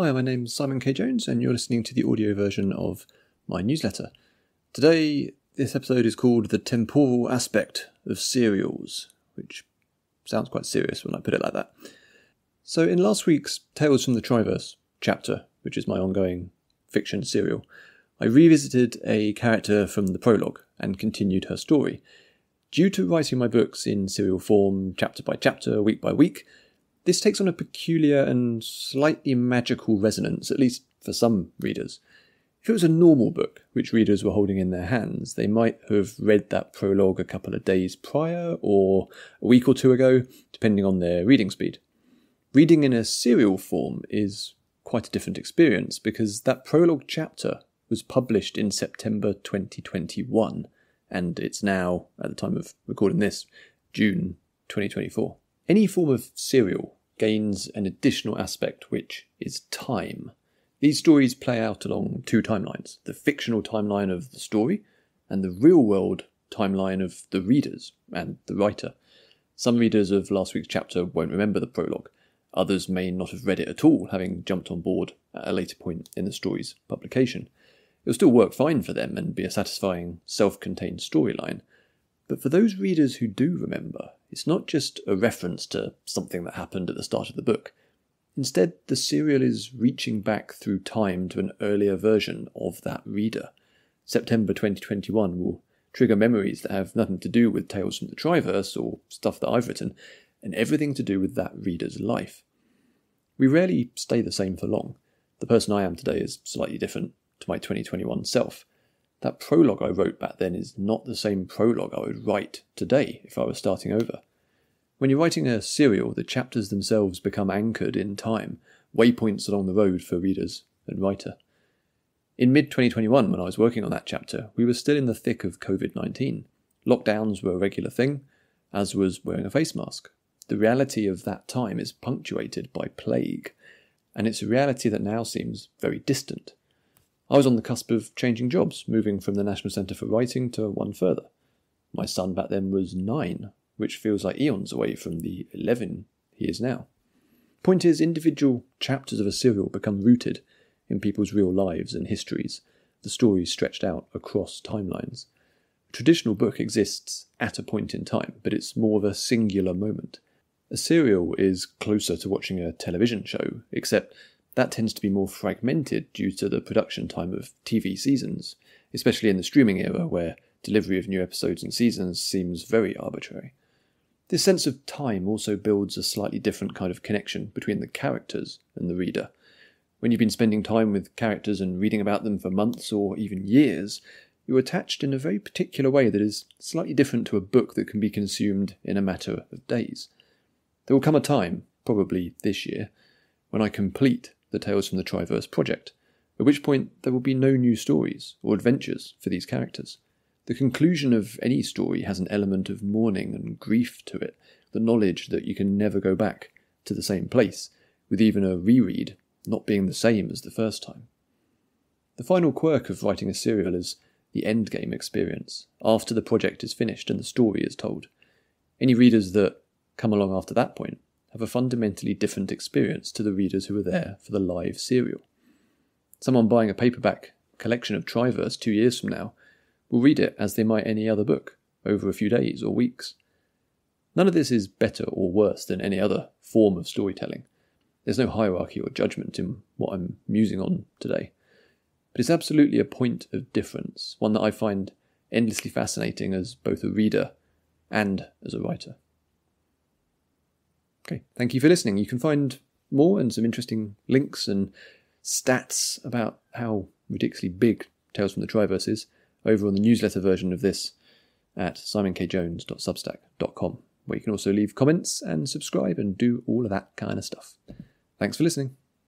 Hi, my name's Simon K. Jones, and you're listening to the audio version of my newsletter. Today, this episode is called The Temporal Aspect of Serials, which sounds quite serious when I put it like that. So in last week's Tales from the Triverse chapter, which is my ongoing fiction serial, I revisited a character from the prologue and continued her story. Due to writing my books in serial form, chapter by chapter, week by week, this takes on a peculiar and slightly magical resonance, at least for some readers. If it was a normal book, which readers were holding in their hands, they might have read that prologue a couple of days prior or a week or two ago, depending on their reading speed. Reading in a serial form is quite a different experience because that prologue chapter was published in September 2021, and it's now, at the time of recording this, June 2024. Any form of serial gains an additional aspect, which is time. These stories play out along two timelines, the fictional timeline of the story and the real-world timeline of the readers and the writer. Some readers of last week's chapter won't remember the prologue. Others may not have read it at all, having jumped on board at a later point in the story's publication. It will still work fine for them and be a satisfying, self-contained storyline. But for those readers who do remember, it's not just a reference to something that happened at the start of the book. Instead, the serial is reaching back through time to an earlier version of that reader. September 2021 will trigger memories that have nothing to do with Tales from the Triverse or stuff that I've written, and everything to do with that reader's life. We rarely stay the same for long. The person I am today is slightly different to my 2021 self. That prologue I wrote back then is not the same prologue I would write today if I was starting over. When you're writing a serial, the chapters themselves become anchored in time, waypoints along the road for readers and writer. In mid-2021, when I was working on that chapter, we were still in the thick of COVID-19. Lockdowns were a regular thing, as was wearing a face mask. The reality of that time is punctuated by plague, and it's a reality that now seems very distant. I was on the cusp of changing jobs, moving from the National Centre for Writing to one further. My son back then was 9, which feels like eons away from the 11 he is now. Point is, individual chapters of a serial become rooted in people's real lives and histories, the stories stretched out across timelines. A traditional book exists at a point in time, but it's more of a singular moment. A serial is closer to watching a television show, except that tends to be more fragmented due to the production time of TV seasons, especially in the streaming era where delivery of new episodes and seasons seems very arbitrary. This sense of time also builds a slightly different kind of connection between the characters and the reader. When you've been spending time with characters and reading about them for months or even years, you're attached in a very particular way that is slightly different to a book that can be consumed in a matter of days. There will come a time, probably this year, when I complete the Tales from the Triverse project, at which point there will be no new stories or adventures for these characters. The conclusion of any story has an element of mourning and grief to it, the knowledge that you can never go back to the same place, with even a reread not being the same as the first time. The final quirk of writing a serial is the endgame experience, after the project is finished and the story is told. Any readers that come along after that point have a fundamentally different experience to the readers who were there for the live serial. Someone buying a paperback collection of Triverse 2 years from now will read it as they might any other book, over a few days or weeks. None of this is better or worse than any other form of storytelling. There's no hierarchy or judgment in what I'm musing on today. But it's absolutely a point of difference, one that I find endlessly fascinating as both a reader and as a writer. Okay, thank you for listening. You can find more and some interesting links and stats about how ridiculously big Tales from the Triverse is over on the newsletter version of this at simonkjones.substack.com, where you can also leave comments and subscribe and do all of that kind of stuff. Thanks for listening.